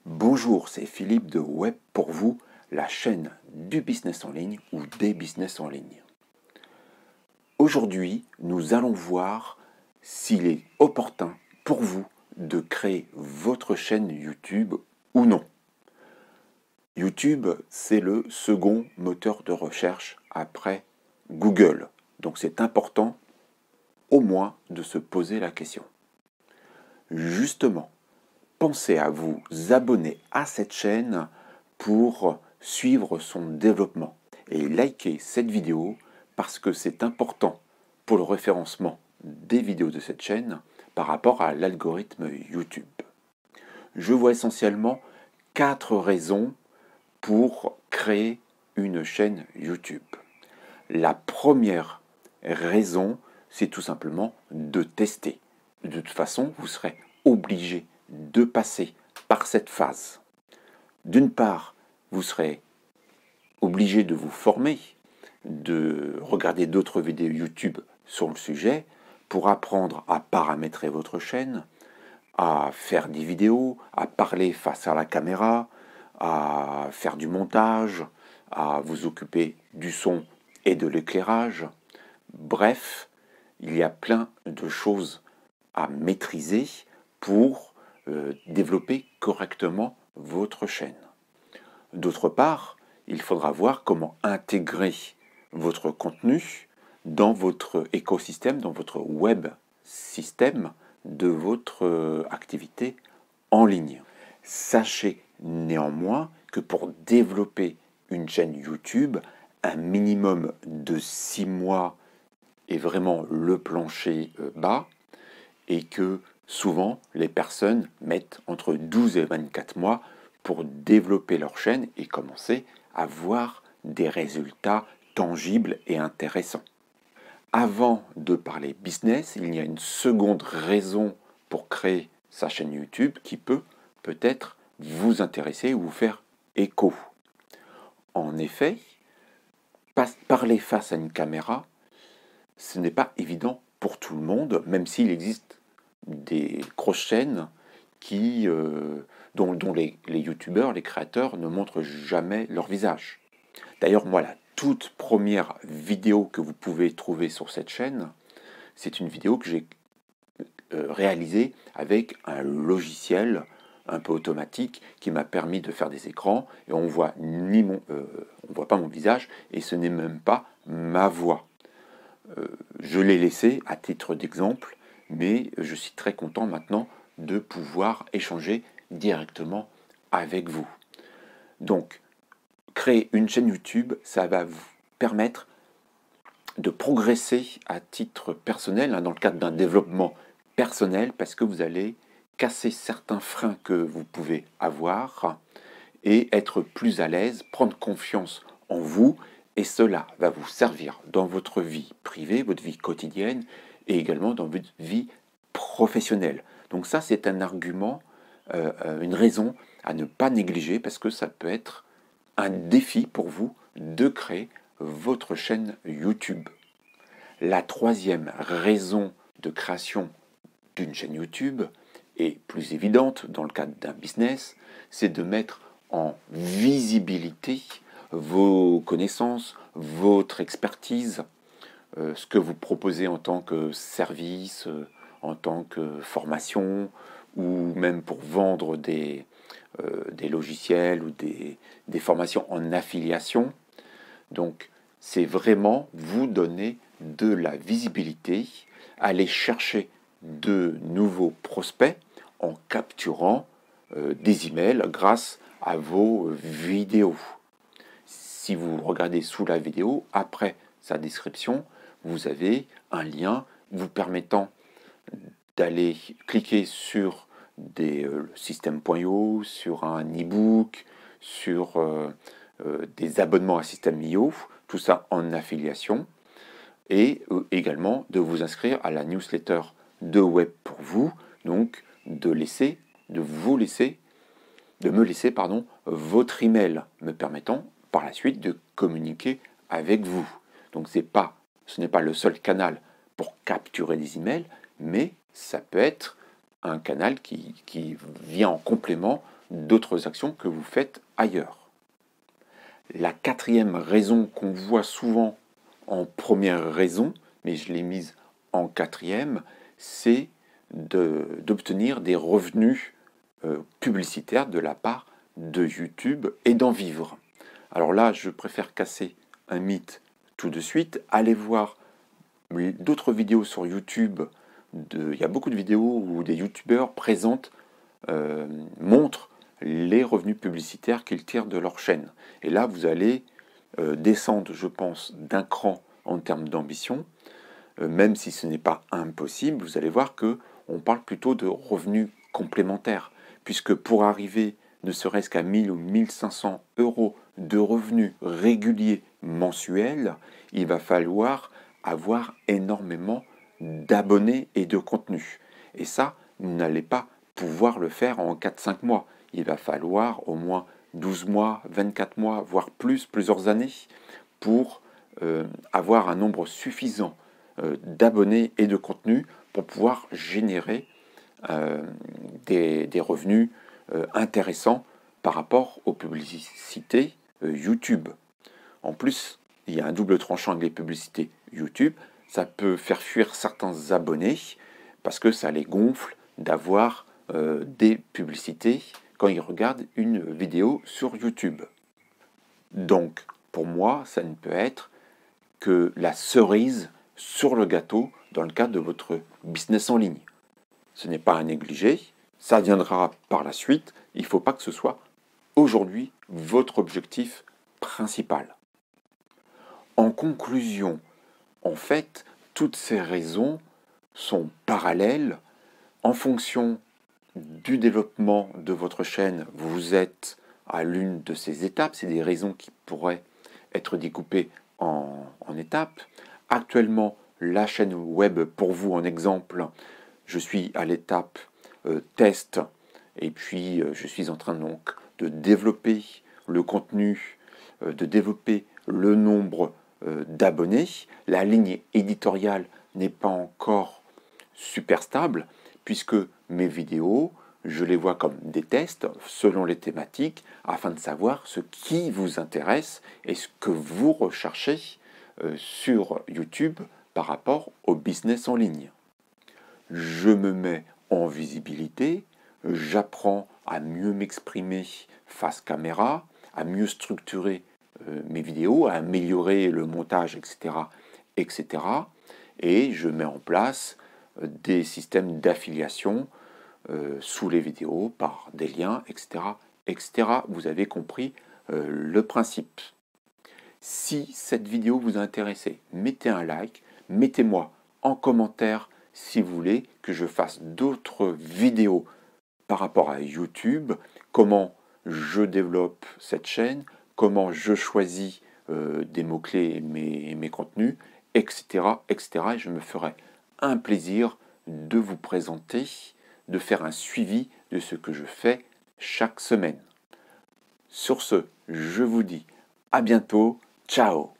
Bonjour, c'est Philippe de Web pour vous, la chaîne du business en ligne ou des business en ligne. Aujourd'hui, nous allons voir s'il est opportun pour vous de créer votre chaîne YouTube ou non. YouTube, c'est le second moteur de recherche après Google. Donc c'est important au moins de se poser la question. Justement, pensez à vous abonner à cette chaîne pour suivre son développement et likez cette vidéo parce que c'est important pour le référencement des vidéos de cette chaîne par rapport à l'algorithme YouTube. Je vois essentiellement 4 raisons pour créer une chaîne YouTube. La première raison, c'est tout simplement de tester. De toute façon, vous serez obligé de passer par cette phase. D'une part, vous serez obligé de vous former, de regarder d'autres vidéos YouTube sur le sujet pour apprendre à paramétrer votre chaîne, à faire des vidéos, à parler face à la caméra, à faire du montage, à vous occuper du son et de l'éclairage. Bref, il y a plein de choses à maîtriser pour développer correctement votre chaîne. D'autre part, il faudra voir comment intégrer votre contenu dans votre écosystème, dans votre web système de votre activité en ligne. Sachez néanmoins que pour développer une chaîne YouTube, un minimum de 6 mois est vraiment le plancher bas et que souvent les personnes mettent entre 12 et 24 mois pour développer leur chaîne et commencer à voir des résultats tangibles et intéressants. Avant de parler business, il y a une seconde raison pour créer sa chaîne YouTube qui peut peut-être vous intéresser ou vous faire écho. En effet, parler face à une caméra, ce n'est pas évident pour tout le monde, même s'il existe des grosses chaînes dont les youtubeurs, les créateurs ne montrent jamais leur visage. D'ailleurs, moi, la toute première vidéo que vous pouvez trouver sur cette chaîne, c'est une vidéo que j'ai réalisée avec un logiciel un peu automatique qui m'a permis de faire des écrans et on voit pas mon visage et ce n'est même pas ma voix. Je l'ai laissé à titre d'exemple, mais je suis très content maintenant de pouvoir échanger directement avec vous. Donc, créer une chaîne YouTube, ça va vous permettre de progresser à titre personnel, dans le cadre d'un développement personnel, parce que vous allez casser certains freins que vous pouvez avoir et être plus à l'aise, prendre confiance en vous, et cela va vous servir dans votre vie privée, votre vie quotidienne, et également dans votre vie professionnelle. Donc ça, c'est un argument, une raison à ne pas négliger, parce que ça peut être un défi pour vous de créer votre chaîne YouTube. La troisième raison de création d'une chaîne YouTube est plus évidente dans le cadre d'un business, c'est de mettre en visibilité vos connaissances, votre expertise, ce que vous proposez en tant que service, en tant que formation, ou même pour vendre des logiciels ou des formations en affiliation. Donc, c'est vraiment vous donner de la visibilité, aller chercher de nouveaux prospects en capturant des emails grâce à vos vidéos. Si vous regardez sous la vidéo, après sa description, vous avez un lien vous permettant d'aller cliquer sur des système.io, sur un e-book, sur des abonnements à Système.io, tout ça en affiliation, et également de vous inscrire à la newsletter de Web pour vous, donc de me laisser votre email me permettant par la suite de communiquer avec vous. Donc ce n'est pas le seul canal pour capturer des emails, mais ça peut être un canal qui vient en complément d'autres actions que vous faites ailleurs. La quatrième raison qu'on voit souvent en première raison, mais je l'ai mise en quatrième, c'est d'obtenir des revenus publicitaires de la part de YouTube et d'en vivre. Alors là, je préfère casser un mythe tout de suite. Allez voir d'autres vidéos sur YouTube. Il y a beaucoup de vidéos où des youtubeurs montrent les revenus publicitaires qu'ils tirent de leur chaîne. Et là, vous allez descendre, je pense, d'un cran en termes d'ambition. Même si ce n'est pas impossible, vous allez voir qu'on parle plutôt de revenus complémentaires. Puisque pour arriver ne serait-ce qu'à 1000 ou 1500 euros de revenus réguliers mensuels, il va falloir avoir énormément d'abonnés et de contenu. Et ça, vous n'allez pas pouvoir le faire en 4-5 mois. Il va falloir au moins 12 mois, 24 mois, voire plusieurs années pour avoir un nombre suffisant d'abonnés et de contenu pour pouvoir générer des revenus intéressants par rapport aux publicités YouTube. En plus, il y a un double tranchant avec les publicités YouTube. Ça peut faire fuir certains abonnés parce que ça les gonfle d'avoir des publicités quand ils regardent une vidéo sur YouTube. Donc, pour moi, ça ne peut être que la cerise sur le gâteau dans le cadre de votre business en ligne. Ce n'est pas à négliger, ça viendra par la suite, il ne faut pas que ce soit aujourd'hui votre objectif principal. En conclusion, en fait, toutes ces raisons sont parallèles. En fonction du développement de votre chaîne, vous êtes à l'une de ces étapes. C'est des raisons qui pourraient être découpées en étapes. Actuellement, la chaîne web, pour vous en exemple, je suis à l'étape test et puis je suis en train donc de développer le contenu, de développer le nombre d'abonnés. La ligne éditoriale n'est pas encore super stable puisque mes vidéos, je les vois comme des tests selon les thématiques afin de savoir ce qui vous intéresse et ce que vous recherchez sur YouTube par rapport au business en ligne. Je me mets en visibilité, j'apprends à mieux m'exprimer face caméra, à mieux structurer mes vidéos, à améliorer le montage, etc., etc. Et je mets en place des systèmes d'affiliation sous les vidéos par des liens, etc., etc. Vous avez compris le principe. Si cette vidéo vous a intéressé, mettez un like, mettez-moi en commentaire si vous voulez que je fasse d'autres vidéos par rapport à YouTube, comment je développe cette chaîne, comment je choisis des mots-clés et mes contenus, etc., etc. Et je me ferai un plaisir de vous présenter, de faire un suivi de ce que je fais chaque semaine. Sur ce, je vous dis à bientôt. Ciao!